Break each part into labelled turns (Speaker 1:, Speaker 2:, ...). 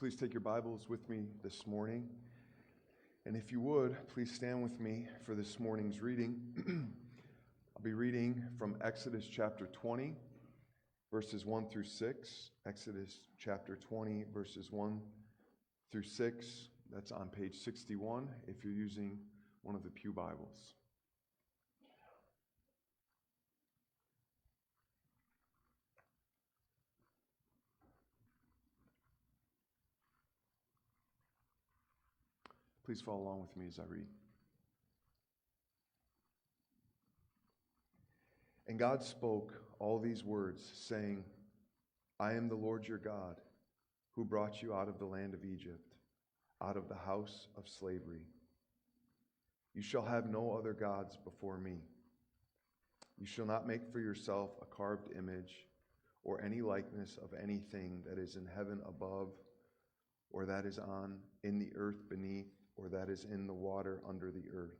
Speaker 1: Please take your Bibles with me this morning. And if you would, please stand with me for this morning's reading. I'll be reading from Exodus chapter 20, verses 1 through 6. Exodus chapter 20, verses 1 through 6. That's on page 61 if you're using one of the Pew Bibles. Please follow along with me as I read. And God spoke all these words, saying, I am the Lord your God, who brought you out of the land of Egypt, out of the house of slavery. You shall have no other gods before me. You shall not make for yourself a carved image or any likeness of anything that is in heaven above, or that is in the earth beneath, or that is in the water under the earth.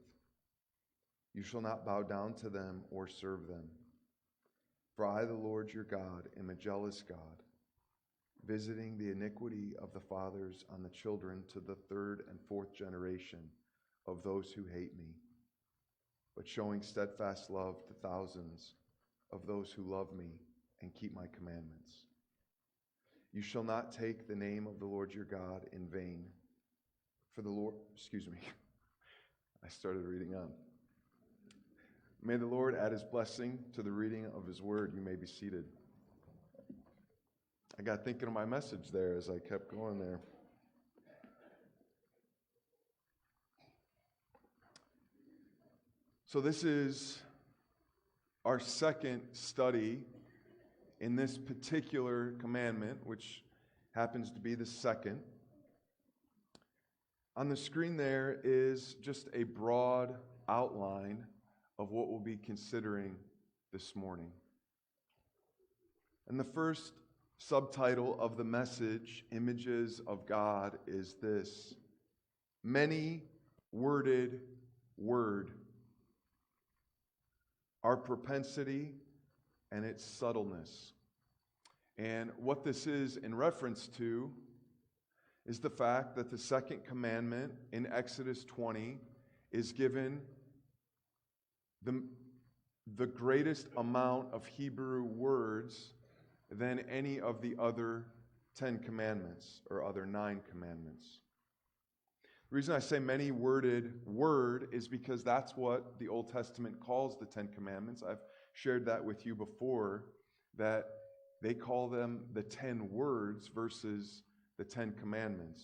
Speaker 1: You shall not bow down to them or serve them. For I, the Lord your God, am a jealous God, visiting the iniquity of the fathers on the children to the third and fourth generation of those who hate me, but showing steadfast love to thousands of those who love me and keep my commandments. You shall not take the name of the Lord your God in vain. For the Lord, I started reading on. May the Lord add his blessing to the reading of his word. You may be seated. I got thinking of my message there as I kept going there. So this is our second study in this particular commandment, which happens to be the second. On the screen there is just a broad outline of what we'll be considering this morning. And the first subtitle of the message, Images of God, is this: Many-worded word. Our propensity and its subtleness. And what this is in reference to is the fact that the second commandment in Exodus 20 is given the greatest amount of Hebrew words than any of the other 10 commandments or other 9 commandments. The reason I say many-worded word is because that's what the Old Testament calls the 10 commandments. I've shared that with you before, that they call them the 10 words versus the 10 commandments.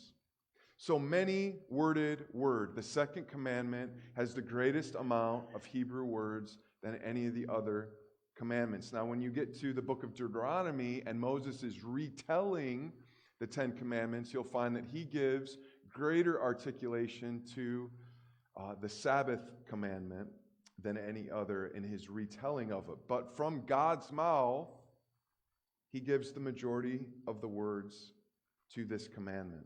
Speaker 1: So many-worded word. The second commandment has the greatest amount of Hebrew words than any of the other commandments. Now, when you get to the book of Deuteronomy and Moses is retelling the 10 commandments, you'll find that he gives greater articulation to the Sabbath commandment than any other in his retelling of it. But from God's mouth, he gives the majority of the words to this commandment.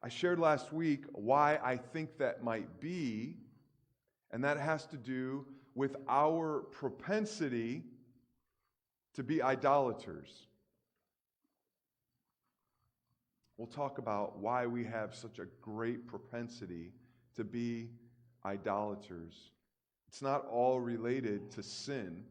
Speaker 1: I shared last week why I think that might be, and that has to do with our propensity to be idolaters. We'll talk about why we have such a great propensity to be idolaters. It's not all related to sin.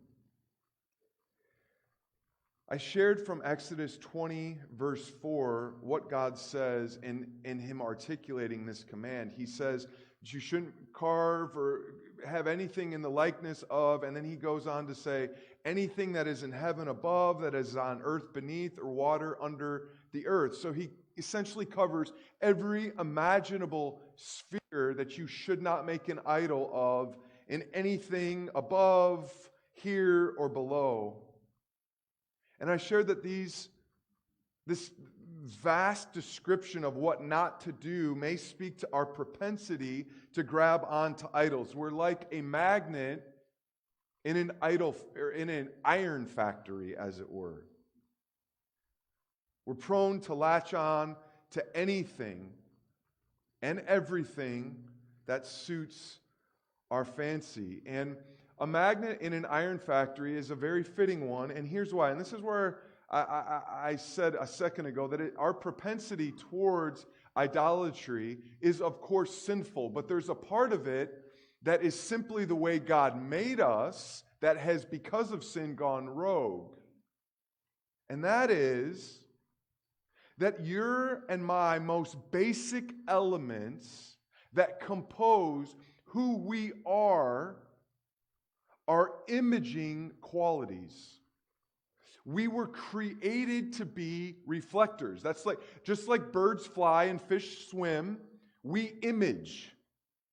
Speaker 1: I shared from Exodus 20, verse 4, what God says in him articulating this command. He says that you shouldn't carve or have anything in the likeness of, and then he goes on to say, anything that is in heaven above, that is on earth beneath, or water under the earth. So he essentially covers every imaginable sphere that you should not make an idol of in anything above, here, or below. And I shared that this vast description of what not to do may speak to our propensity to grab onto idols. We're like a magnet in an iron factory, as it were. We're prone to latch on to anything and everything that suits our fancy. And a magnet in an iron factory is a very fitting one, and here's why. And this is where I said a second ago that our propensity towards idolatry is, of course, sinful, but there's a part of it that is simply the way God made us that has, because of sin, gone rogue. And that is that your and my most basic elements that compose who we are imaging qualities. We were created to be reflectors. That's just like birds fly and fish swim, we image.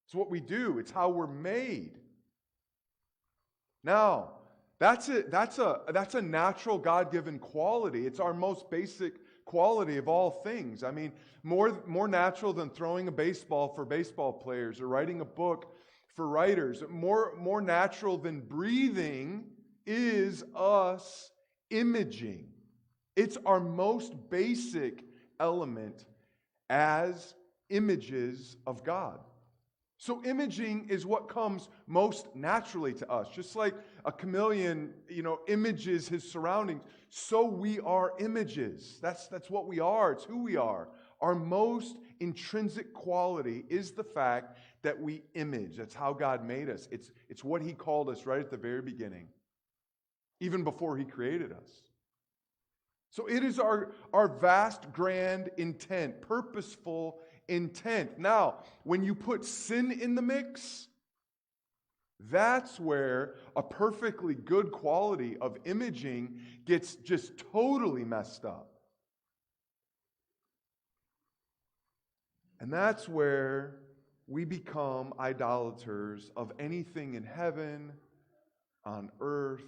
Speaker 1: It's what we do. It's how we're made. Now, that's a natural God-given quality. It's our most basic quality of all things. I mean, more natural than throwing a baseball for baseball players or writing a book for writers. More natural than breathing is us imaging. It's our most basic element as images of God. So imaging is what comes most naturally to us. Just like a chameleon, images his surroundings, so we are images. That's what we are. It's who we are. Our most intrinsic quality is the fact that we image. That's how God made us. It's what He called us right at the very beginning, even before He created us. So it is our vast, grand intent, purposeful intent. Now, when you put sin in the mix, that's where a perfectly good quality of imaging gets just totally messed up. And that's where we become idolaters of anything in heaven, on earth,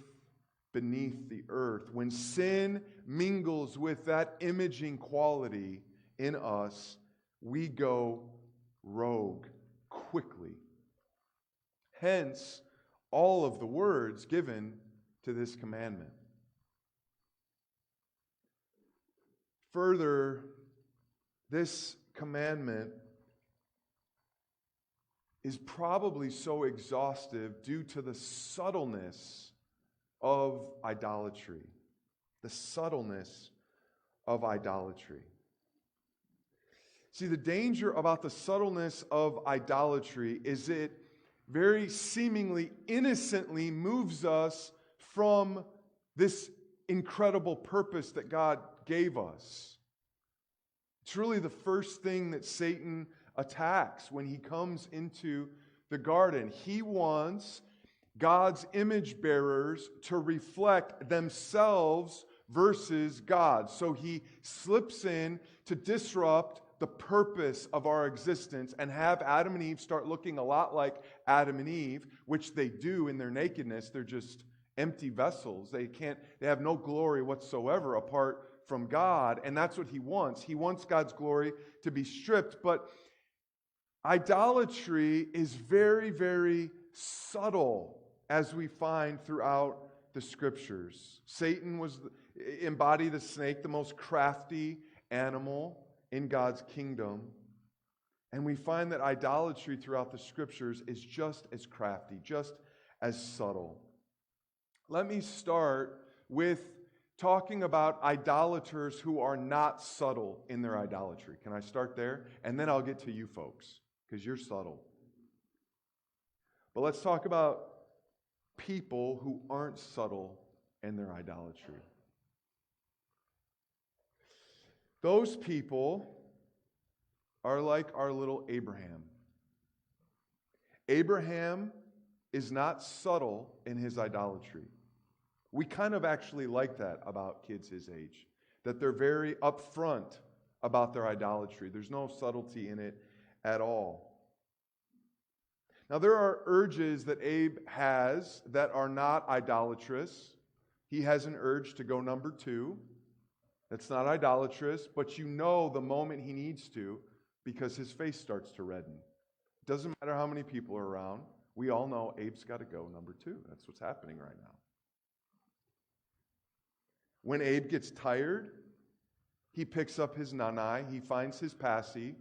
Speaker 1: beneath the earth. When sin mingles with that imaging quality in us, we go rogue quickly. Hence, all of the words given to this commandment. Further, this commandment is probably so exhaustive due to the subtleness of idolatry. The subtleness of idolatry. See, the danger about the subtleness of idolatry is it very seemingly innocently moves us from this incredible purpose that God gave us. It's really the first thing that Satan attacks when he comes into the garden. He wants God's image bearers to reflect themselves versus God. So he slips in to disrupt the purpose of our existence and have Adam and Eve start looking a lot like Adam and Eve, which they do in their nakedness. They're just empty vessels. They have no glory whatsoever apart from God, and that's what he wants. He wants God's glory to be stripped, but idolatry is very, very subtle, as we find throughout the Scriptures. Satan embodied the snake, the most crafty animal in God's kingdom. And we find that idolatry throughout the Scriptures is just as crafty, just as subtle. Let me start with talking about idolaters who are not subtle in their idolatry. Can I start there? And then I'll get to you folks, because you're subtle. But let's talk about people who aren't subtle in their idolatry. Those people are like our little Abraham. Abraham is not subtle in his idolatry. We kind of actually like that about kids his age, that they're very upfront about their idolatry. There's no subtlety in it at all. Now, there are urges that Abe has that are not idolatrous. He has an urge to go number 2. That's not idolatrous, but you know the moment he needs to because his face starts to redden. It doesn't matter how many people are around. We all know Abe's got to go number 2. That's what's happening right now. When Abe gets tired, he picks up his nanai, he finds his passy,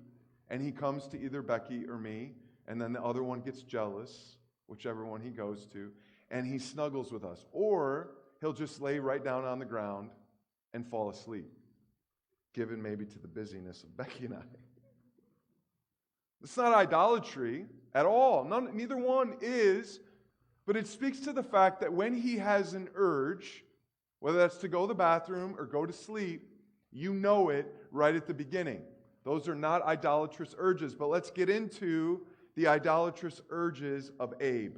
Speaker 1: and he comes to either Becky or me, and then the other one gets jealous, whichever one he goes to, and he snuggles with us. Or he'll just lay right down on the ground and fall asleep, given maybe to the busyness of Becky and I. It's not idolatry at all. Neither one is, but it speaks to the fact that when he has an urge, whether that's to go to the bathroom or go to sleep, you know it right at the beginning. Those are not idolatrous urges, but let's get into the idolatrous urges of Abe.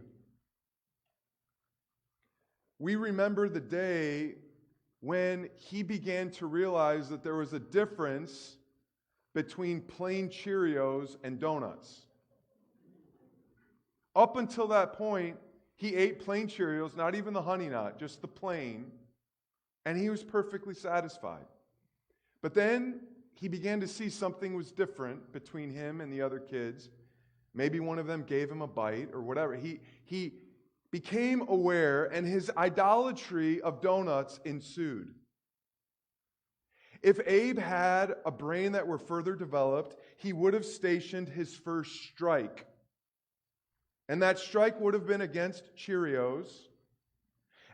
Speaker 1: We remember the day when he began to realize that there was a difference between plain Cheerios and donuts. Up until that point, he ate plain Cheerios, not even the Honey Nut, just the plain, and he was perfectly satisfied. But then he began to see something was different between him and the other kids. Maybe one of them gave him a bite or whatever. He became aware, and his idolatry of donuts ensued. If Abe had a brain that were further developed, he would have stationed his first strike. And that strike would have been against Cheerios.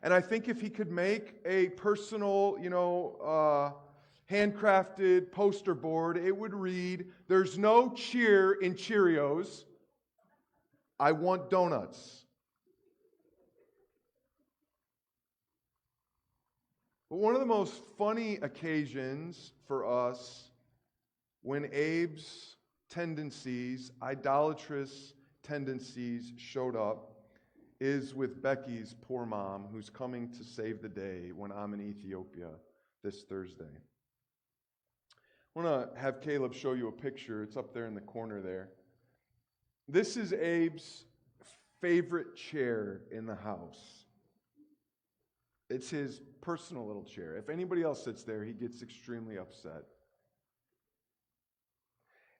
Speaker 1: And I think if he could make a personal, handcrafted poster board, it would read, "There's no cheer in Cheerios. I want donuts." But one of the most funny occasions for us when Abe's tendencies, idolatrous tendencies, showed up is with Becky's poor mom, who's coming to save the day when I'm in Ethiopia this Thursday. I want to have Caleb show you a picture. It's up there in the corner there. This is Abe's favorite chair in the house. It's his personal little chair. If anybody else sits there, he gets extremely upset.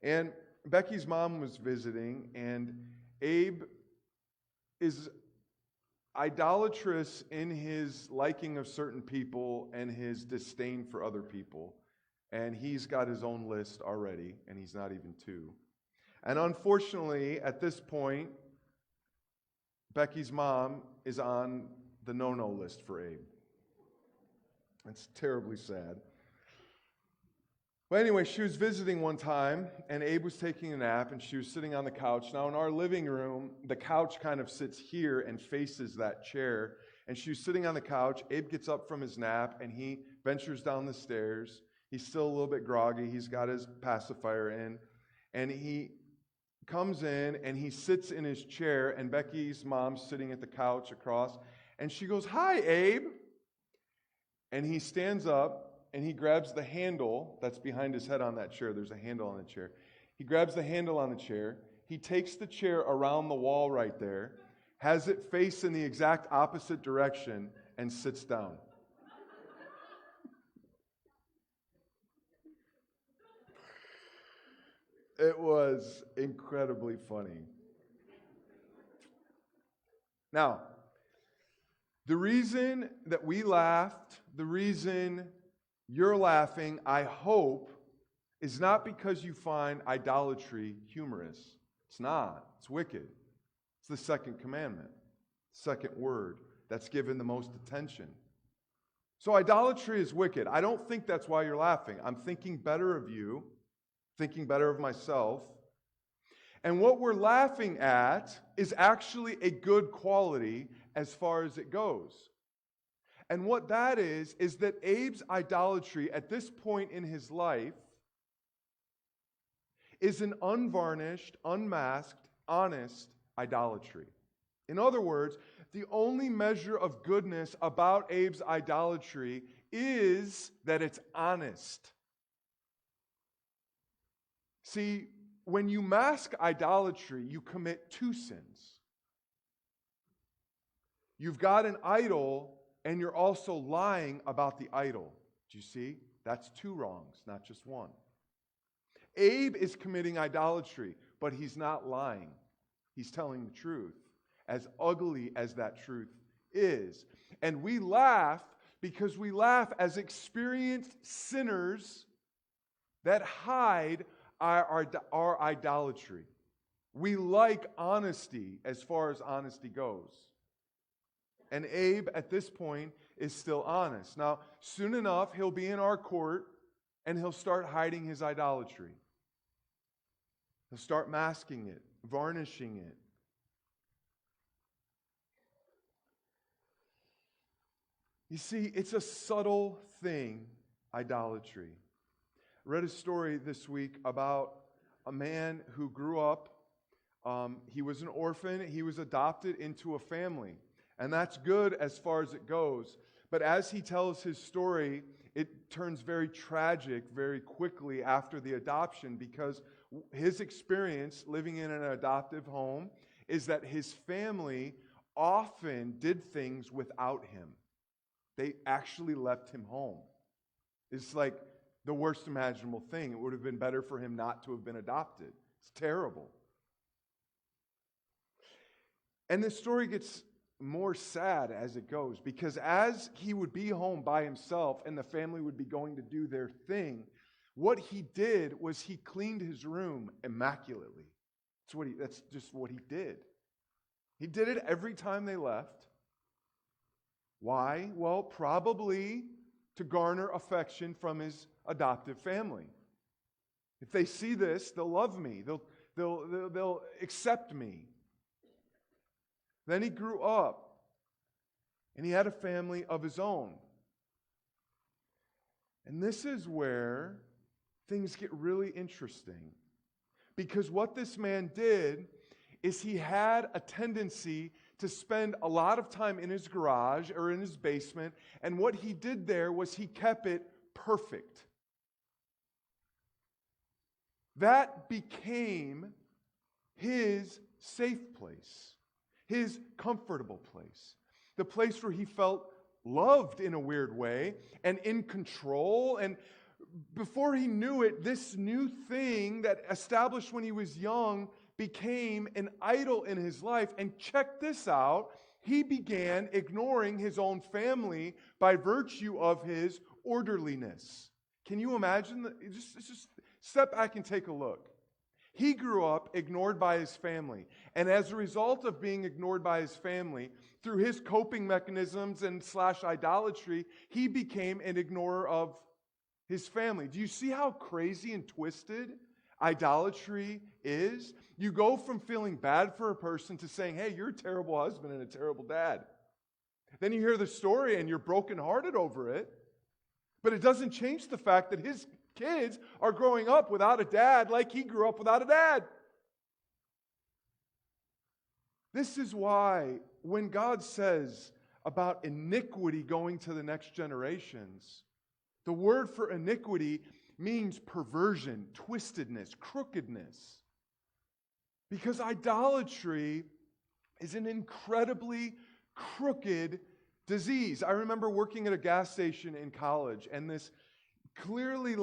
Speaker 1: And Becky's mom was visiting, and Abe is idolatrous in his liking of certain people and his disdain for other people. And he's got his own list already, and he's not even two. And unfortunately, at this point, Becky's mom is on the no-no list for Abe. It's terribly sad. But anyway, she was visiting one time, and Abe was taking a nap, and she was sitting on the couch. Now, in our living room, the couch kind of sits here and faces that chair. And she was sitting on the couch. Abe gets up from his nap, and he ventures down the stairs. He's still a little bit groggy. He's got his pacifier in. And he comes in, and he sits in his chair, and Becky's mom's sitting at the couch across. And she goes, "Hi, Abe." And he stands up, and he grabs the handle that's behind his head on that chair. There's a handle on the chair. He grabs the handle on the chair. He takes the chair around the wall right there, has it face in the exact opposite direction, and sits down. It was incredibly funny. Now, the reason that we laughed, the reason you're laughing, I hope, is not because you find idolatry humorous. It's not. It's wicked. It's the second commandment, second word that's given the most attention. So idolatry is wicked. I don't think that's why you're laughing. I'm thinking better of you, thinking better of myself. And what we're laughing at is actually a good quality as far as it goes. And what that is that Abe's idolatry at this point in his life is an unvarnished, unmasked, honest idolatry. In other words, the only measure of goodness about Abe's idolatry is that it's honest. See, when you mask idolatry, you commit two sins. You've got an idol, and you're also lying about the idol. Do you see? That's two wrongs, not just one. Abe is committing idolatry, but he's not lying. He's telling the truth, as ugly as that truth is. And we laugh because we laugh as experienced sinners that hide our idolatry. We like honesty as far as honesty goes. And Abe, at this point, is still honest. Now, soon enough, he'll be in our court and he'll start hiding his idolatry. He'll start masking it, varnishing it. You see, it's a subtle thing, idolatry. I read a story this week about a man who grew up. He was an orphan. He was adopted into a family. And that's good as far as it goes. But as he tells his story, it turns very tragic very quickly after the adoption, because his experience living in an adoptive home is that his family often did things without him. They actually left him home. It's like the worst imaginable thing. It would have been better for him not to have been adopted. It's terrible. And the story gets more sad as it goes, because as he would be home by himself and the family would be going to do their thing, what he did was he cleaned his room immaculately. That's just what he did. He did it every time they left. Why? Well, probably to garner affection from his adoptive family. If they see this, they'll love me. They'll accept me. Then he grew up, and he had a family of his own. And this is where things get really interesting. Because what this man did is he had a tendency to spend a lot of time in his garage or in his basement, and what he did there was he kept it perfect. That became his safe place, his comfortable place, the place where he felt loved in a weird way and in control. And before he knew it, this new thing that established when he was young became an idol in his life. And check this out, he began ignoring his own family by virtue of his orderliness. Can you imagine that? Just step back and take a look. He grew up ignored by his family. And as a result of being ignored by his family, through his coping mechanisms and / idolatry, he became an ignorer of his family. Do you see how crazy and twisted idolatry is? You go from feeling bad for a person to saying, hey, you're a terrible husband and a terrible dad. Then you hear the story and you're brokenhearted over it. But it doesn't change the fact that his kids are growing up without a dad like he grew up without a dad. This is why when God says about iniquity going to the next generations, the word for iniquity means perversion, twistedness, crookedness. Because idolatry is an incredibly crooked disease. I remember working at a gas station in college, and this clearly,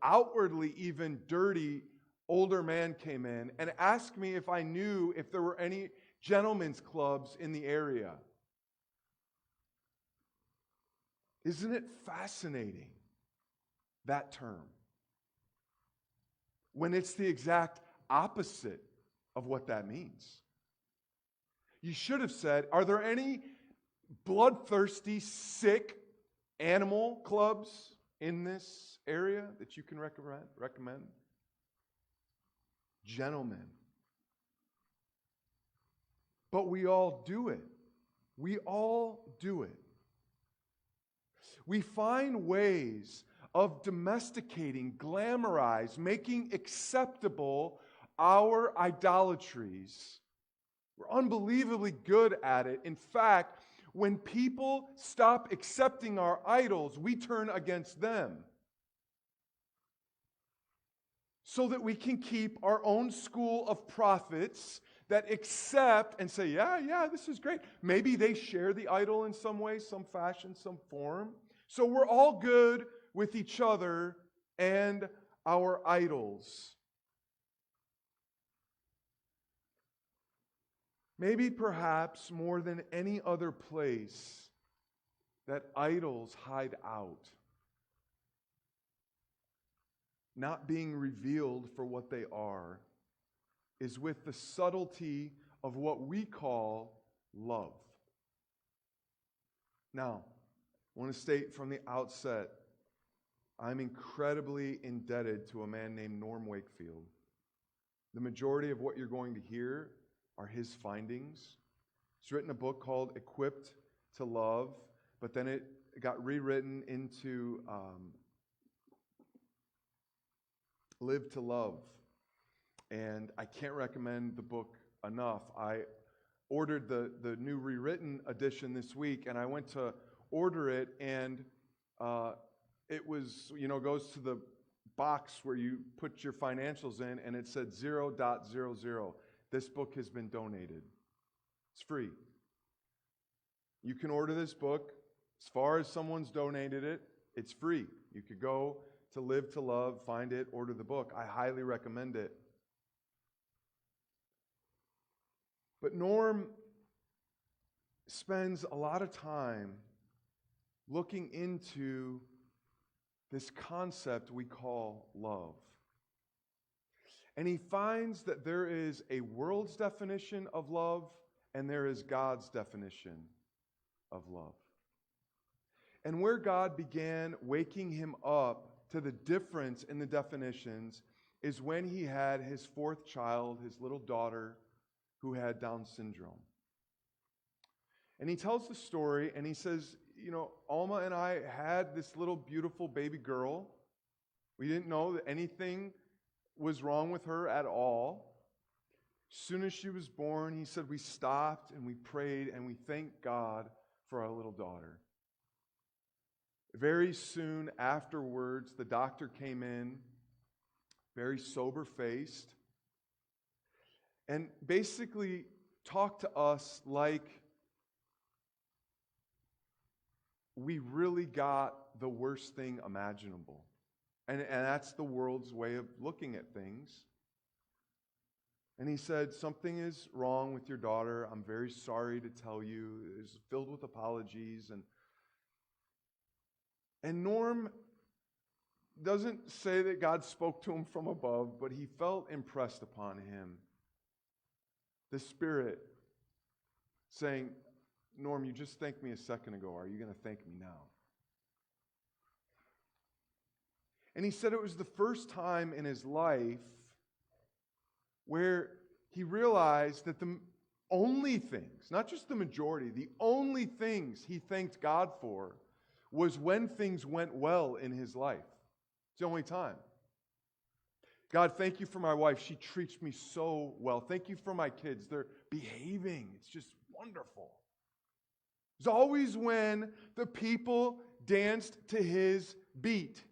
Speaker 1: outwardly even dirty older man came in and asked me if I knew if there were any gentlemen's clubs in the area. Isn't it fascinating, that term? When it's the exact opposite of what that means. You should have said, are there any bloodthirsty, sick animal clubs in this area that you can recommend? Gentlemen. But we all do it. We all do it. We find ways of domesticating, glamorize, making acceptable our idolatries. We're unbelievably good at it. In fact, when people stop accepting our idols, we turn against them, so that we can keep our own school of prophets that accept and say, yeah, this is great. Maybe they share the idol in some way, some fashion, some form. So we're all good with each other and our idols. Maybe perhaps more than any other place that idols hide out, not being revealed for what they are, is with the subtlety of what we call love. Now, I want to state from the outset, I'm incredibly indebted to a man named Norm Wakefield. The majority of what you're going to hear are his findings. He's written a book called Equipped to Love, but then it got rewritten into Live to Love. And I can't recommend the book enough. I ordered the new rewritten edition this week, and I went to order it, and it was, goes to the box where you put your financials in, and it said 0.00. This book has been donated. It's free. You can order this book. As far as someone's donated it, it's free. You could go to Live to Love, find it, order the book. I highly recommend it. But Norm spends a lot of time looking into this concept we call love. And he finds that there is a world's definition of love and there is God's definition of love. And where God began waking him up to the difference in the definitions is when he had his fourth child, his little daughter, who had Down syndrome. And he tells the story, and he says, Alma and I had this little beautiful baby girl. We didn't know that anything was wrong with her at all. As soon as she was born, he said, we stopped and we prayed and we thanked God for our little daughter. Very soon afterwards, the doctor came in, very sober-faced, and basically talked to us like we really got the worst thing imaginable. And that's the world's way of looking at things. And he said, something is wrong with your daughter. I'm very sorry to tell you. It's filled with apologies. And Norm doesn't say that God spoke to him from above, but he felt impressed upon him. The Spirit saying, Norm, you just thanked me a second ago. Are you going to thank me now? And he said it was the first time in his life where he realized that the only things, not just the majority, the only things he thanked God for was when things went well in his life. It's the only time. God, thank you for my wife. She treats me so well. Thank you for my kids. They're behaving. It's just wonderful. It's always when the people danced to his beat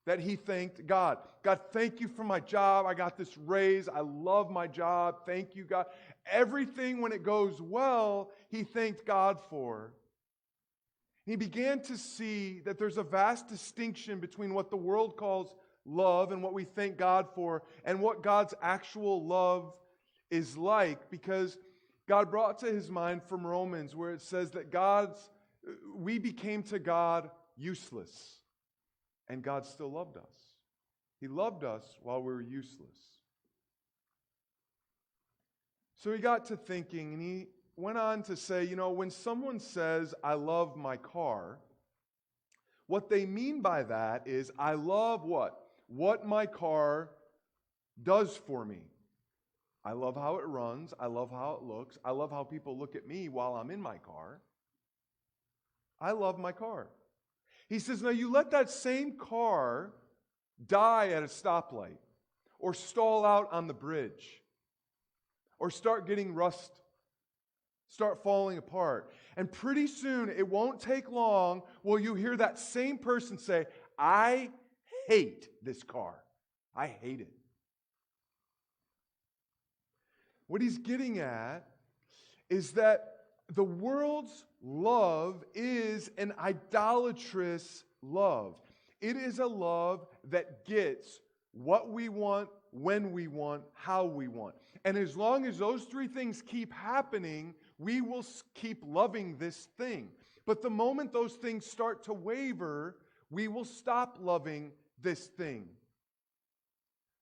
Speaker 1: that he thanked God. God, thank you for my job. I got this raise. I love my job. Thank you, God. Everything, when it goes well, he thanked God for. He began to see that there's a vast distinction between what the world calls love and what we thank God for and what God's actual love is like, because God brought to his mind from Romans where it says that we became to God useless, and God still loved us. He loved us while we were useless. So he got to thinking, and he went on to say, when someone says, I love my car, what they mean by that is, I love what? What my car does for me. I love how it runs. I love how it looks. I love how people look at me while I'm in my car. I love my car. He says, now you let that same car die at a stoplight, or stall out on the bridge, or start getting rust, start falling apart. And pretty soon, it won't take long, will you hear that same person say, I hate this car. I hate it. What he's getting at is that the world's love is an idolatrous love. It is a love that gets what we want, when we want, how we want. And as long as those three things keep happening, we will keep loving this thing. But the moment those things start to waver, we will stop loving this thing.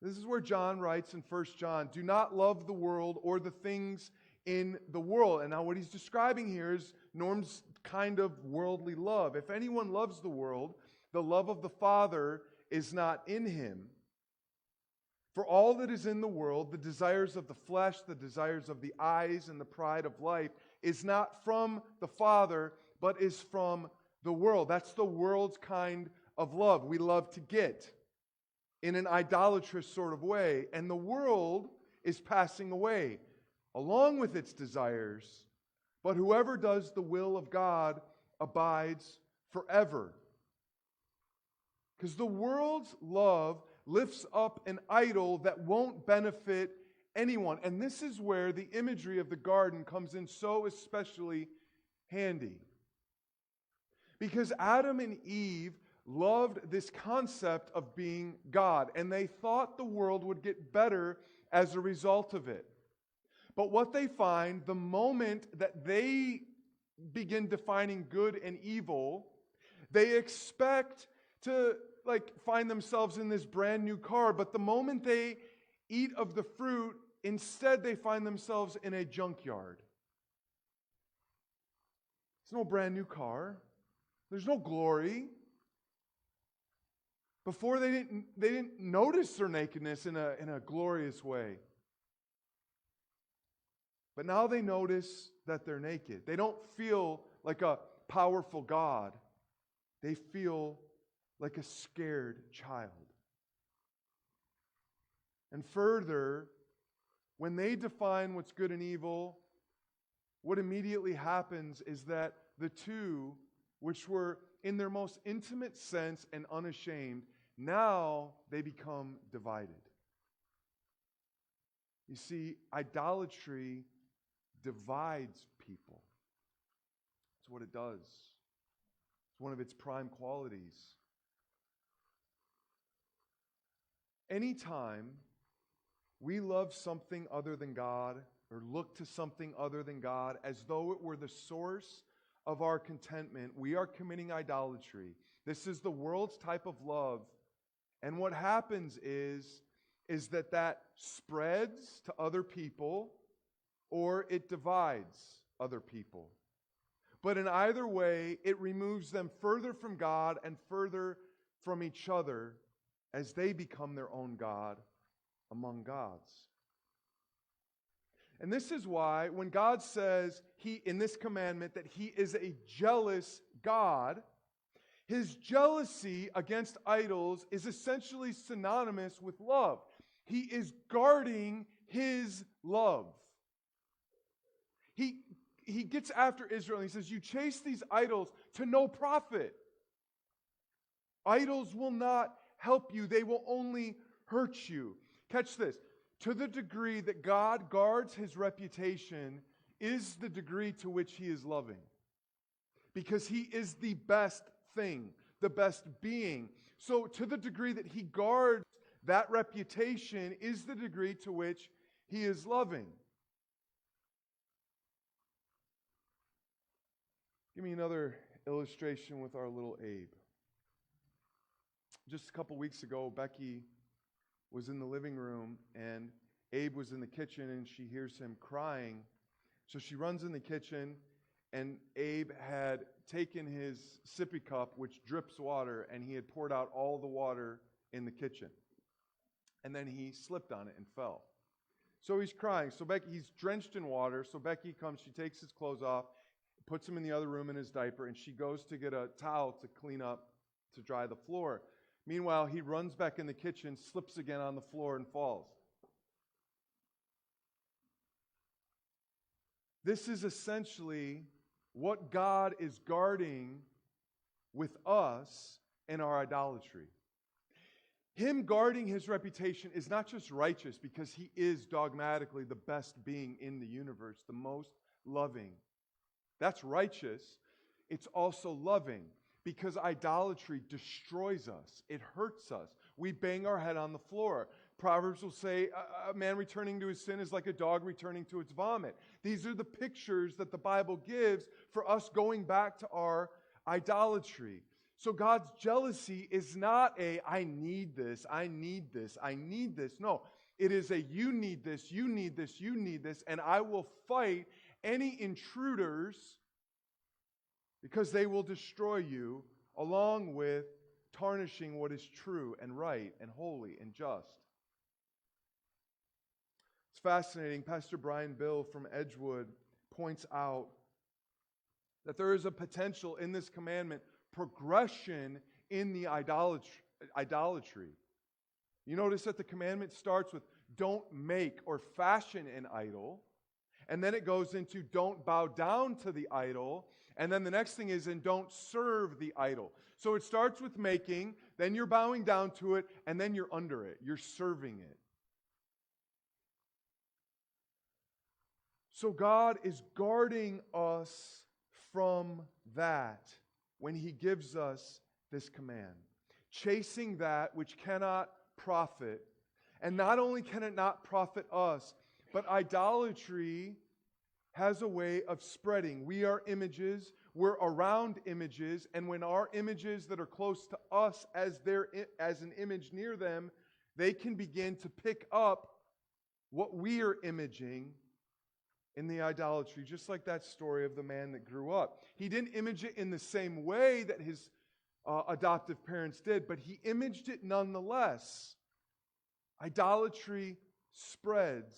Speaker 1: This is where John writes in 1 John, do not love the world or the things in the world. And now what he's describing here is Norm's kind of worldly love. If anyone loves the world, the love of the Father is not in him. For all that is in the world, the desires of the flesh, the desires of the eyes, and the pride of life, is not from the Father, but is from the world. That's the world's kind of love. We love to get in an idolatrous sort of way. And the world is passing away along with its desires. But whoever does the will of God abides forever. Because the world's love lifts up an idol that won't benefit anyone. And this is where the imagery of the garden comes in so especially handy. Because Adam and Eve loved this concept of being God, and they thought the world would get better as a result of it. But what they find, the moment that they begin defining good and evil, they expect to find themselves in this brand new car, but the moment they eat of the fruit, instead they find themselves in a junkyard. There's no brand new car. There's no glory. Before they didn't notice their nakedness in a glorious way. But now they notice that they're naked. They don't feel like a powerful God. They feel like a scared child. And further, when they define what's good and evil, what immediately happens is that the two, which were in their most intimate sense and unashamed, now they become divided. You see, idolatry divides people. That's what it does. It's one of its prime qualities. Anytime we love something other than God, or look to something other than God, as though it were the source of our contentment, we are committing idolatry. This is the world's type of love. And what happens is that spreads to other people, or it divides other people. But in either way, it removes them further from God and further from each other as they become their own God among gods. And this is why when God says in this commandment that He is a jealous God, His jealousy against idols is essentially synonymous with love. He is guarding His love. He gets after Israel and He says, you chase these idols to no profit. Idols will not help you. They will only hurt you. Catch this. To the degree that God guards His reputation is the degree to which He is loving. Because He is the best thing, the best being. So to the degree that He guards that reputation is the degree to which He is loving. Give me another illustration with our little Abe. Just a couple weeks ago, Becky was in the living room and Abe was in the kitchen and she hears him crying. So she runs in the kitchen and Abe had taken his sippy cup, which drips water, and he had poured out all the water in the kitchen. And then he slipped on it and fell. So he's crying. So he's drenched in water. So Becky comes, she takes his clothes off, puts him in the other room in his diaper, and she goes to get a towel to clean up, to dry the floor. Meanwhile, he runs back in the kitchen, slips again on the floor, and falls. This is essentially what God is guarding with us in our idolatry. Him guarding His reputation is not just righteous because He is dogmatically the best being in the universe, the most loving. That's righteous. It's also loving. Because idolatry destroys us. It hurts us. We bang our head on the floor. Proverbs will say, a man returning to his sin is like a dog returning to its vomit. These are the pictures that the Bible gives for us going back to our idolatry. So God's jealousy is not I need this, I need this, I need this. No, it is you need this, you need this, you need this, and I will fight any intruders because they will destroy you along with tarnishing what is true and right and holy and just. It's fascinating. Pastor Brian Bill from Edgewood points out that there is a potential in this commandment progression in the idolatry. You notice that the commandment starts with don't make or fashion an idol, and then it goes into don't bow down to the idol, and then the next thing is and don't serve the idol. So it starts with making, then you're bowing down to it, and then you're under it. You're serving it. So God is guarding us from that when He gives us this command. Chasing that which cannot profit. And not only can it not profit us, but idolatry has a way of spreading. We are images. We're around images. And when our images that are close to us as an image near them, they can begin to pick up what we are imaging in the idolatry, just like that story of the man that grew up. He didn't image it in the same way that his adoptive parents did, but he imaged it nonetheless. Idolatry spreads.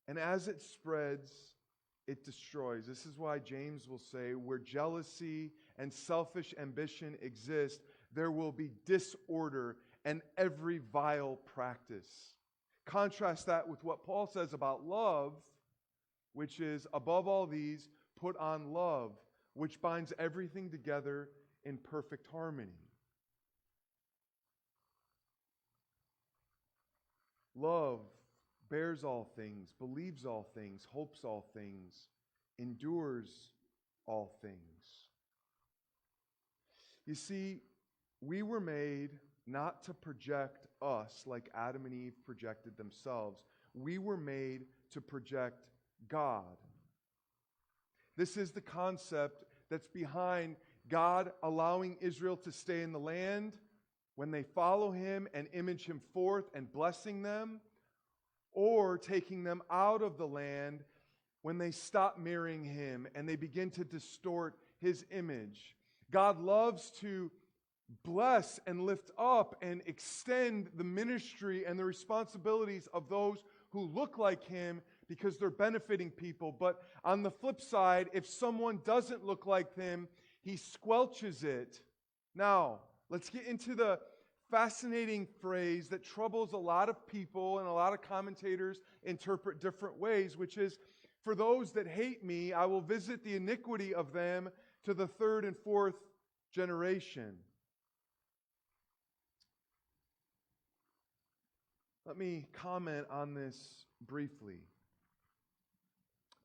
Speaker 1: And as it spreads, it destroys. This is why James will say, where jealousy and selfish ambition exist, there will be disorder and every vile practice. Contrast that with what Paul says about love, which is, above all these, put on love, which binds everything together in perfect harmony. Love bears all things, believes all things, hopes all things, endures all things. You see, we were made not to project us like Adam and Eve projected themselves. We were made to project God. This is the concept that's behind God allowing Israel to stay in the land when they follow Him and image Him forth and blessing them, or taking them out of the land when they stop mirroring Him and they begin to distort His image. God loves to bless and lift up and extend the ministry and the responsibilities of those who look like Him because they're benefiting people. But on the flip side, if someone doesn't look like Him, He squelches it. Now, let's get into the fascinating phrase that troubles a lot of people, and a lot of commentators interpret different ways, which is, for those that hate me, I will visit the iniquity of them to the third and fourth generation. Let me comment on this briefly,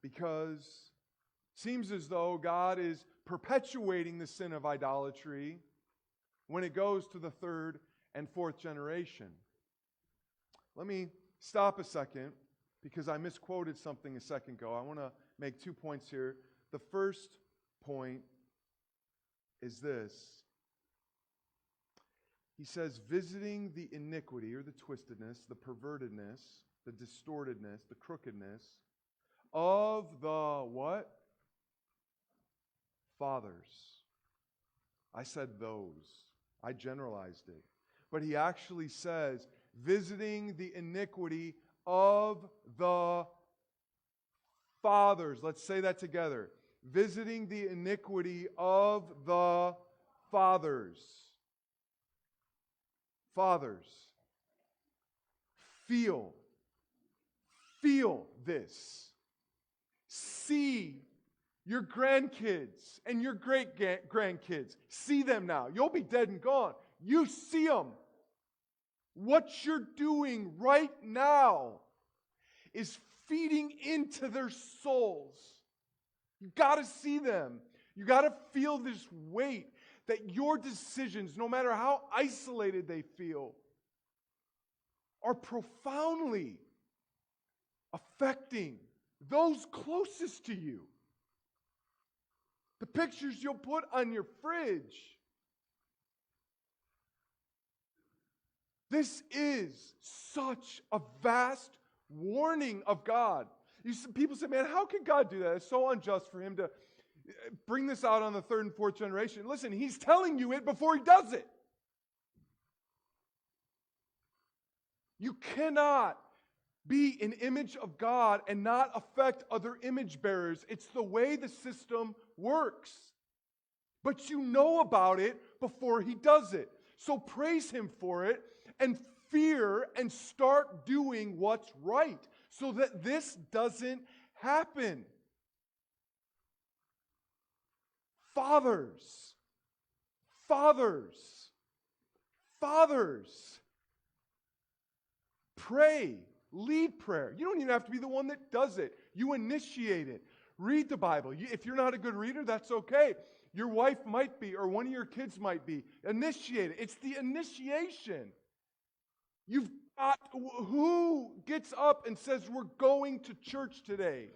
Speaker 1: because it seems as though God is perpetuating the sin of idolatry when it goes to the third and fourth generation. Let me stop a second, because I misquoted something a second ago. I want to make 2 points here. The first point is this. He says, visiting the iniquity or the twistedness, the pervertedness, the distortedness, the crookedness of the what? Fathers. I said those. I generalized it. But he actually says, visiting the iniquity of the fathers. Let's say that together. Visiting the iniquity of the fathers. Fathers, feel this. See your grandkids and your great-grandkids. See them now. You'll be dead and gone. You see them. What you're doing right now is feeding into their souls. You've got to see them. You've got to feel this weight that your decisions, no matter how isolated they feel, are profoundly affecting those closest to you. The pictures you'll put on your fridge. This is such a vast warning of God. People say, man, how can God do that? It's so unjust for Him to bring this out on the third and fourth generation. Listen, he's telling you it before he does it. You cannot be an image of God and not affect other image bearers. It's the way the system works. But you know about it before he does it. So praise him for it and fear and start doing what's right so that this doesn't happen. Fathers, pray, lead prayer. You don't even have to be the one that does it. You initiate it. Read the Bible. If you're not a good reader, that's okay. Your wife might be, or one of your kids might be. Initiate it. It's the initiation. You've got, who gets up and says, we're going to church today?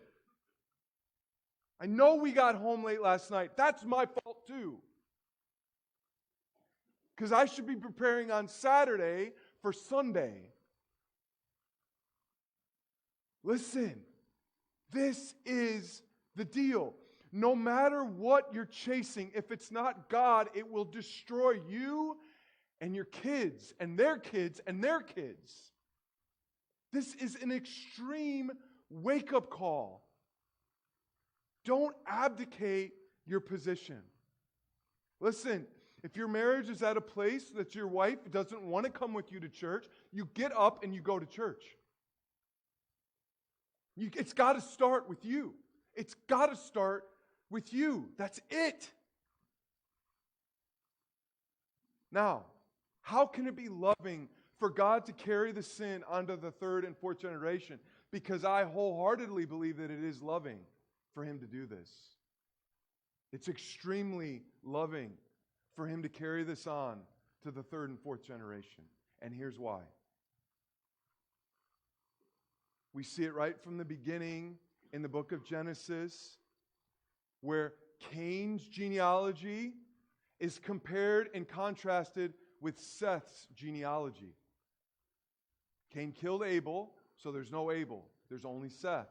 Speaker 1: I know we got home late last night. That's my fault too. Because I should be preparing on Saturday for Sunday. Listen, this is the deal. No matter what you're chasing, if it's not God, it will destroy you and your kids and their kids and their kids. This is an extreme wake-up call. Don't abdicate your position. Listen, if your marriage is at a place that your wife doesn't want to come with you to church, you get up and you go to church. It's got to start with you. It's got to start with you. That's it. Now, how can it be loving for God to carry the sin onto the third and fourth generation? Because I wholeheartedly believe that it is loving for him to do this. It's extremely loving for him to carry this on to the third and fourth generation. And here's why. We see it right from the beginning in the book of Genesis, where Cain's genealogy is compared and contrasted with Seth's genealogy. Cain killed Abel, so there's no Abel. There's only Seth,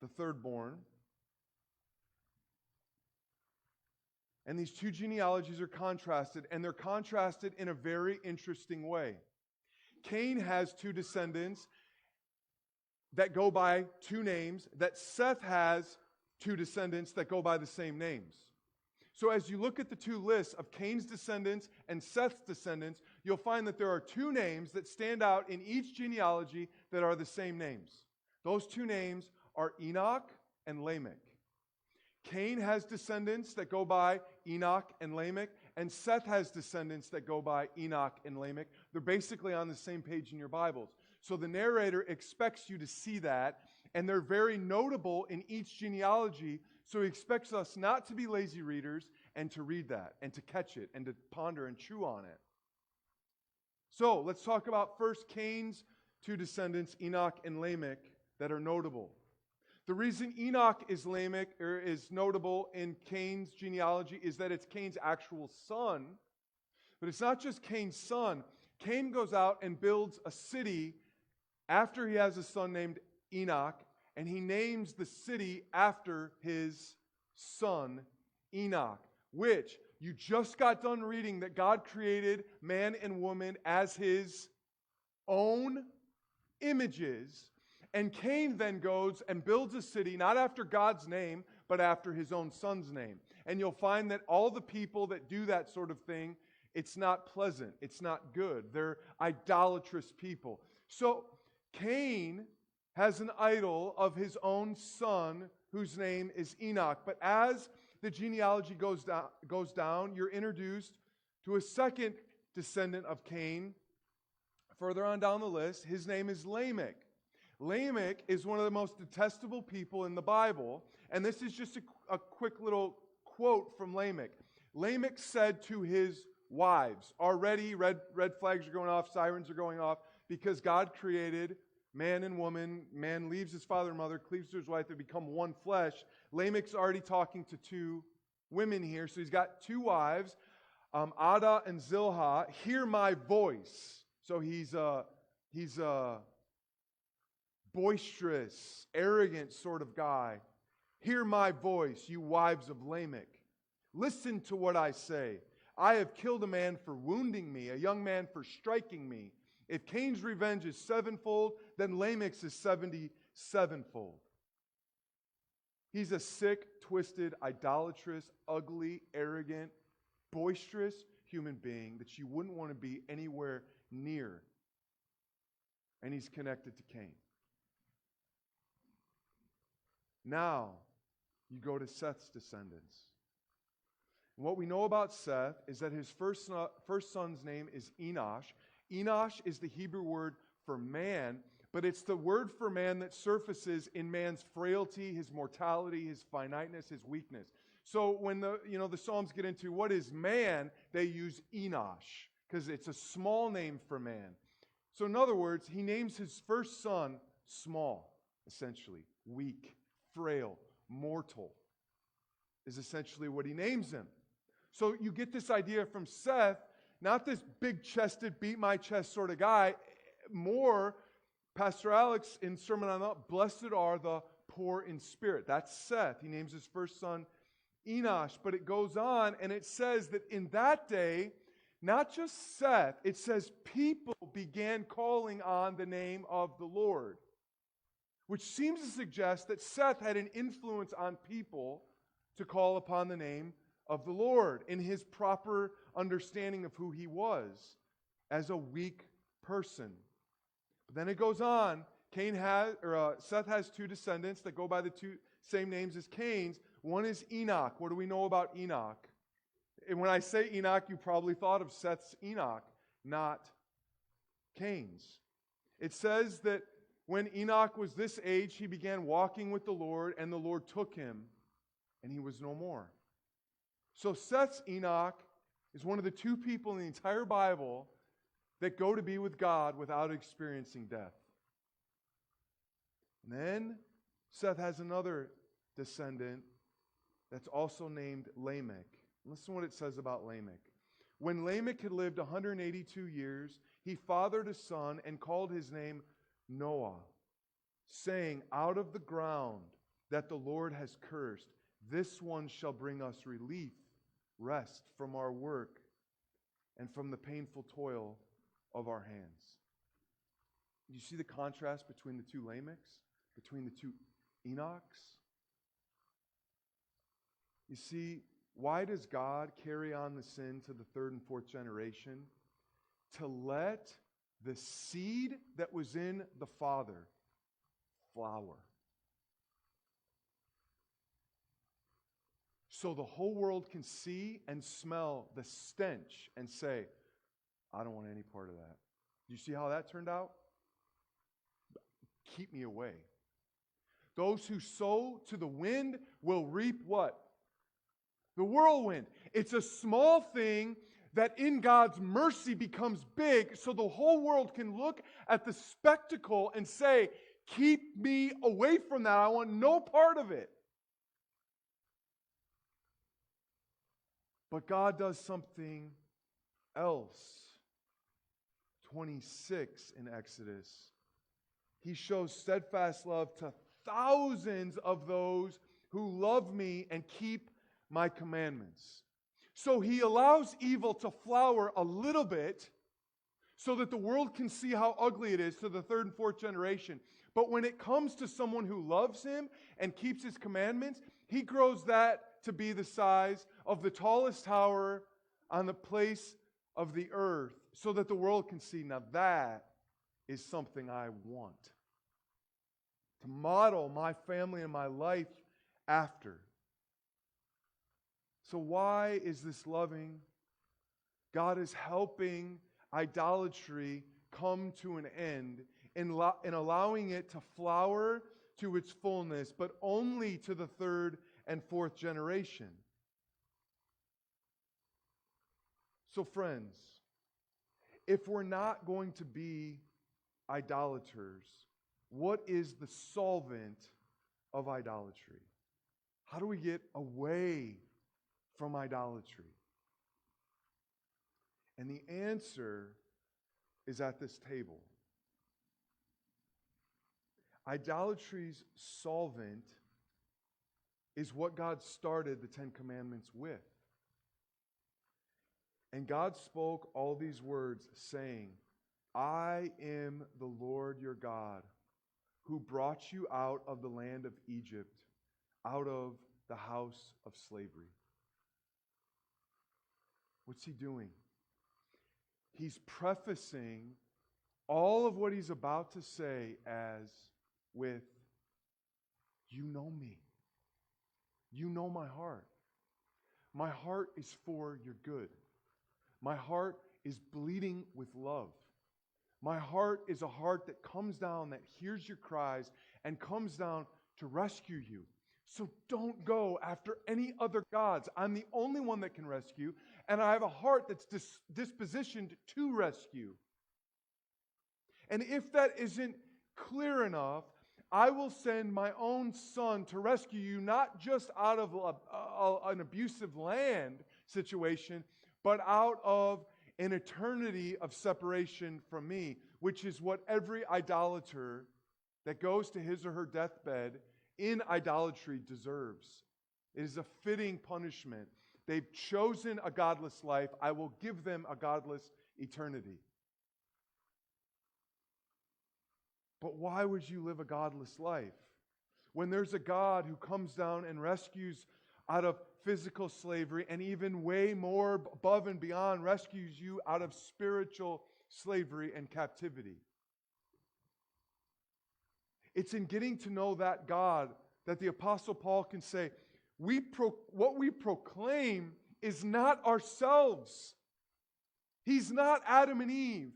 Speaker 1: the third born. And these two genealogies are contrasted, and they're contrasted in a very interesting way. Cain has two descendants that go by two names, that Seth has two descendants that go by the same names. So as you look at the two lists of Cain's descendants and Seth's descendants, you'll find that there are two names that stand out in each genealogy that are the same names. Those two names are Enoch and Lamech. Cain has descendants that go by Enoch and Lamech, and Seth has descendants that go by Enoch and Lamech. They're basically on the same page in your Bibles. So the narrator expects you to see that, and they're very notable in each genealogy, so he expects us not to be lazy readers and to read that and to catch it and to ponder and chew on it. So let's talk about first Cain's two descendants, Enoch and Lamech, that are notable. The reason Enoch is notable in Cain's genealogy is that it's Cain's actual son, but it's not just Cain's son. Cain goes out and builds a city after he has a son named Enoch, and he names the city after his son Enoch, which you just got done reading that God created man and woman as his own images. And Cain then goes and builds a city, not after God's name, but after his own son's name. And you'll find that all the people that do that sort of thing, it's not pleasant. It's not good. They're idolatrous people. So Cain has an idol of his own son whose name is Enoch. But as the genealogy goes down, you're introduced to a second descendant of Cain. Further on down the list, his name is Lamech. Lamech is one of the most detestable people in the Bible. And this is just a quick little quote from Lamech. Lamech said to his wives, already red flags are going off, sirens are going off, because God created man and woman. Man leaves his father and mother, cleaves to his wife, they become one flesh. Lamech's already talking to two women here. So he's got two wives, Ada and Zillah. Hear my voice. So he's a boisterous, arrogant sort of guy. Hear my voice, you wives of Lamech. Listen to what I say. I have killed a man for wounding me, a young man for striking me. If Cain's revenge is sevenfold, then Lamech's is 77-fold. He's a sick, twisted, idolatrous, ugly, arrogant, boisterous human being that you wouldn't want to be anywhere near. And he's connected to Cain. Now, you go to Seth's descendants. And what we know about Seth is that his first son's name is Enosh. Enosh is the Hebrew word for man, but it's the word for man that surfaces in man's frailty, his mortality, his finiteness, his weakness. So when the Psalms get into what is man, they use Enosh because it's a small name for man. So in other words, he names his first son small, essentially, weak, frail, mortal, is essentially what he names him. So you get this idea from Seth, not this big-chested, beat-my-chest sort of guy, more Pastor Alex in Sermon on the Mount, blessed are the poor in spirit. That's Seth. He names his first son Enosh. But it goes on and it says that in that day, not just Seth, it says people began calling on the name of the Lord, which seems to suggest that Seth had an influence on people to call upon the name of the Lord in his proper understanding of who he was as a weak person. But then it goes on. Seth has two descendants that go by the two same names as Cain's. One is Enoch. What do we know about Enoch? And when I say Enoch, you probably thought of Seth's Enoch, not Cain's. It says that when Enoch was this age, he began walking with the Lord, and the Lord took him, and he was no more. So Seth's Enoch is one of the two people in the entire Bible that go to be with God without experiencing death. And then Seth has another descendant that's also named Lamech. Listen to what it says about Lamech. When Lamech had lived 182 years, he fathered a son and called his name Noah, saying, out of the ground that the Lord has cursed, this one shall bring us relief, rest from our work, and from the painful toil of our hands. You see the contrast between the two Lamechs, between the two Enochs? You see, why does God carry on the sin to the third and fourth generation? To let the seed that was in the father flower. So the whole world can see and smell the stench and say, I don't want any part of that. Do you see how that turned out? Keep me away. Those who sow to the wind will reap what? The whirlwind. It's a small thing that in God's mercy becomes big so the whole world can look at the spectacle and say, keep me away from that. I want no part of it. But God does something else. 26 in Exodus. He shows steadfast love to thousands of those who love me and keep my commandments. So he allows evil to flower a little bit so that the world can see how ugly it is to the third and fourth generation. But when it comes to someone who loves him and keeps his commandments, he grows that to be the size of the tallest tower on the place of the earth so that the world can see, now that is something I want to model my family and my life after. So why is this loving? God is helping idolatry come to an end and allowing it to flower to its fullness, but only to the third and fourth generation. So friends, if we're not going to be idolaters, what is the solvent of idolatry? How do we get away from idolatry? And the answer is at this table. Idolatry's solvent is what God started the Ten Commandments with. And God spoke all these words, saying, I am the Lord your God, who brought you out of the land of Egypt, out of the house of slavery. What's he doing? He's prefacing all of what he's about to say as with, you know me. You know my heart. My heart is for your good. My heart is bleeding with love. My heart is a heart that comes down, that hears your cries, and comes down to rescue you. So don't go after any other gods. I'm the only one that can rescue, and I have a heart that's dispositioned to rescue. And if that isn't clear enough, I will send my own son to rescue you, not just out of an abusive land situation, but out of an eternity of separation from me, which is what every idolater that goes to his or her deathbed in idolatry deserves. It is a fitting punishment. They've chosen a godless life. I will give them a godless eternity. But why would you live a godless life when there's a God who comes down and rescues out of physical slavery, and even way more above and beyond rescues you out of spiritual slavery and captivity? It's in getting to know that God that the Apostle Paul can say, what we proclaim is not ourselves. He's not Adam and Eve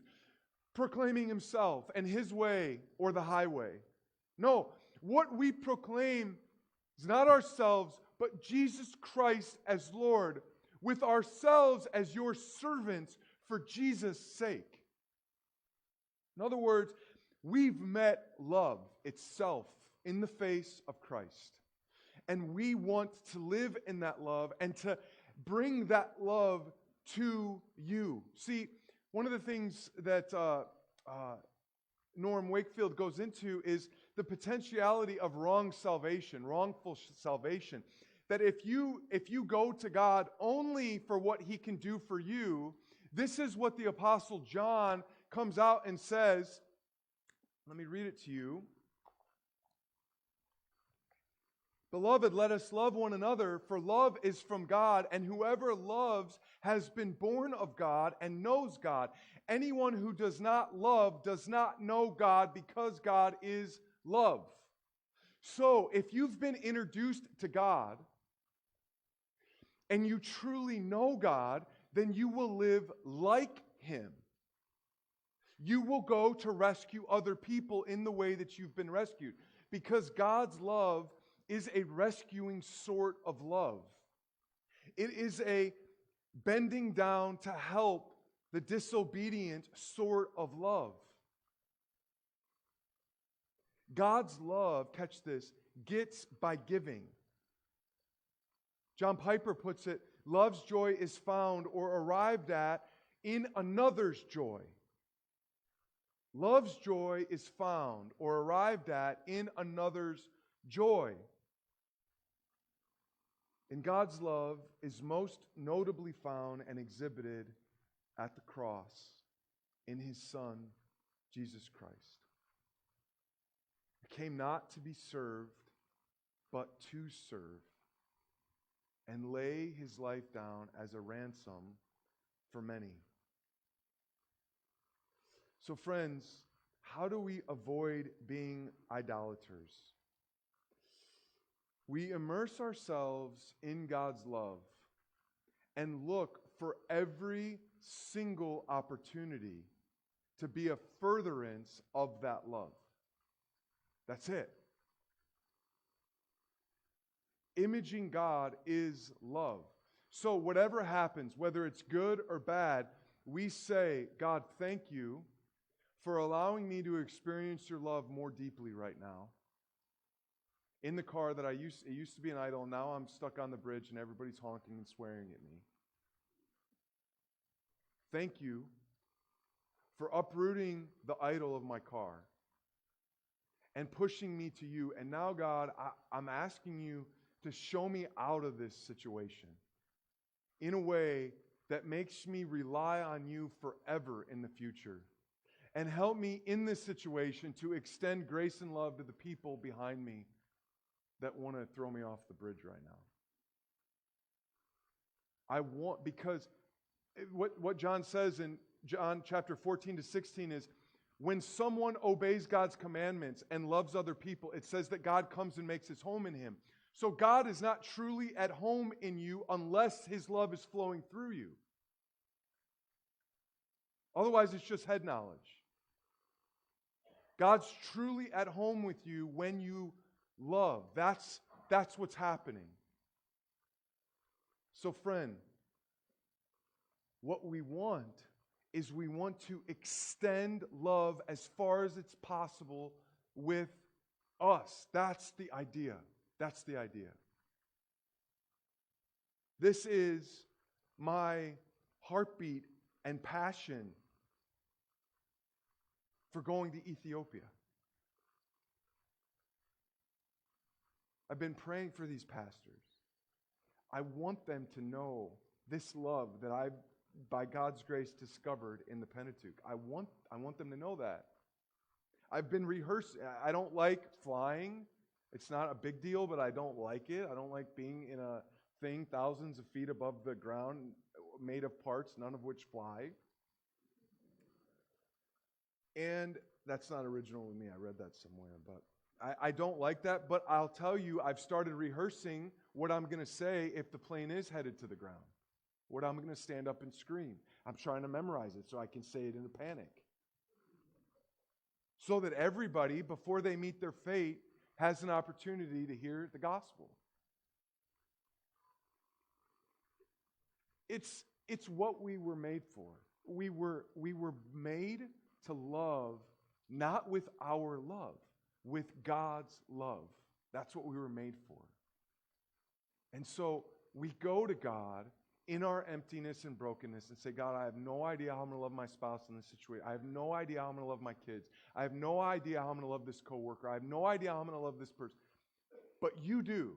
Speaker 1: proclaiming himself and his way or the highway. No, what we proclaim is not ourselves, but Jesus Christ as Lord, with ourselves as your servants for Jesus' sake. In other words, we've met love itself in the face of Christ. And we want to live in that love and to bring that love to you. See, one of the things that Norm Wakefield goes into is the potentiality of wrongful salvation. That if you go to God only for what he can do for you, this is what the Apostle John comes out and says. Let me read it to you. Beloved, let us love one another, for love is from God, and whoever loves has been born of God and knows God. Anyone who does not love does not know God, because God is love. So, if you've been introduced to God, and you truly know God, then you will live like him. You will go to rescue other people in the way that you've been rescued, because God's love is a rescuing sort of love. It is a bending down to help the disobedient sort of love. God's love, catch this, gets by giving. John Piper puts it, love's joy is found or arrived at in another's joy. Love's joy is found or arrived at in another's joy. And God's love is most notably found and exhibited at the cross in his Son, Jesus Christ. He came not to be served, but to serve, and lay his life down as a ransom for many. So friends, how do we avoid being idolaters? We immerse ourselves in God's love and look for every single opportunity to be a furtherance of that love. That's it. Imaging God is love. So whatever happens, whether it's good or bad, we say, God, thank you for allowing me to experience your love more deeply right now. In the car that it used to be an idol, and now I'm stuck on the bridge and everybody's honking and swearing at me. Thank you for uprooting the idol of my car and pushing me to you. And now, God, I'm asking you to show me out of this situation in a way that makes me rely on you forever in the future. And help me in this situation to extend grace and love to the people behind me that want to throw me off the bridge right now. Because what John says in John chapter 14 to 16 is, when someone obeys God's commandments and loves other people, it says that God comes and makes his home in him. So God is not truly at home in you unless his love is flowing through you. Otherwise, it's just head knowledge. God's truly at home with you when you love. That's what's happening. So, friend, what we want is we want to extend love as far as it's possible with us. That's the idea. That's the idea. This is my heartbeat and passion for going to Ethiopia. I've been praying for these pastors. I want them to know this love that I've, by God's grace, discovered in the Pentateuch. I want them to know that. I've been rehearsing. I don't like flying. It's not a big deal, but I don't like it. I don't like being in a thing thousands of feet above the ground made of parts, none of which fly. And that's not original with me. I read that somewhere, but I don't like that. But I'll tell you, I've started rehearsing what I'm going to say if the plane is headed to the ground. What I'm going to stand up and scream. I'm trying to memorize it so I can say it in a panic. So that everybody, before they meet their fate, has an opportunity to hear the gospel. It's what we were made for. We were made to love, not with our love, with God's love. That's what we were made for. And so we go to God in our emptiness and brokenness and say, God, I have no idea how I'm going to love my spouse in this situation. I have no idea how I'm going to love my kids. I have no idea how I'm going to love this coworker. I have no idea how I'm going to love this person. But you do.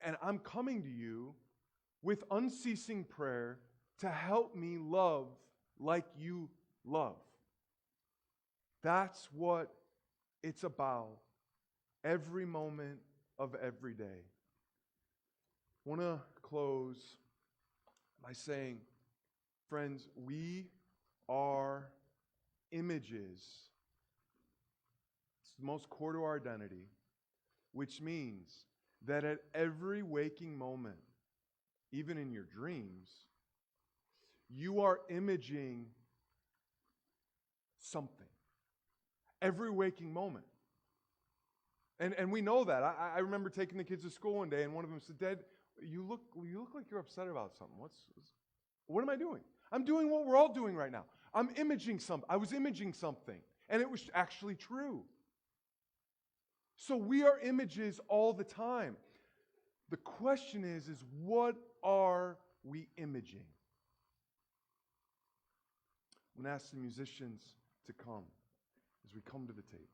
Speaker 1: And I'm coming to you with unceasing prayer to help me love like you love. That's what it's about every moment of every day. I want to close by saying, friends, we are images. It's the most core to our identity, which means that at every waking moment, even in your dreams, you are imaging something. Every waking moment. And we know that. I remember taking the kids to school one day, and one of them said, Dad, you look like you're upset about something. What am I doing? I'm doing what we're all doing right now. I'm imaging something. I was imaging something, and it was actually true. So we are images all the time. The question is what are we imaging? I'm going to ask the musicians to come as we come to the table.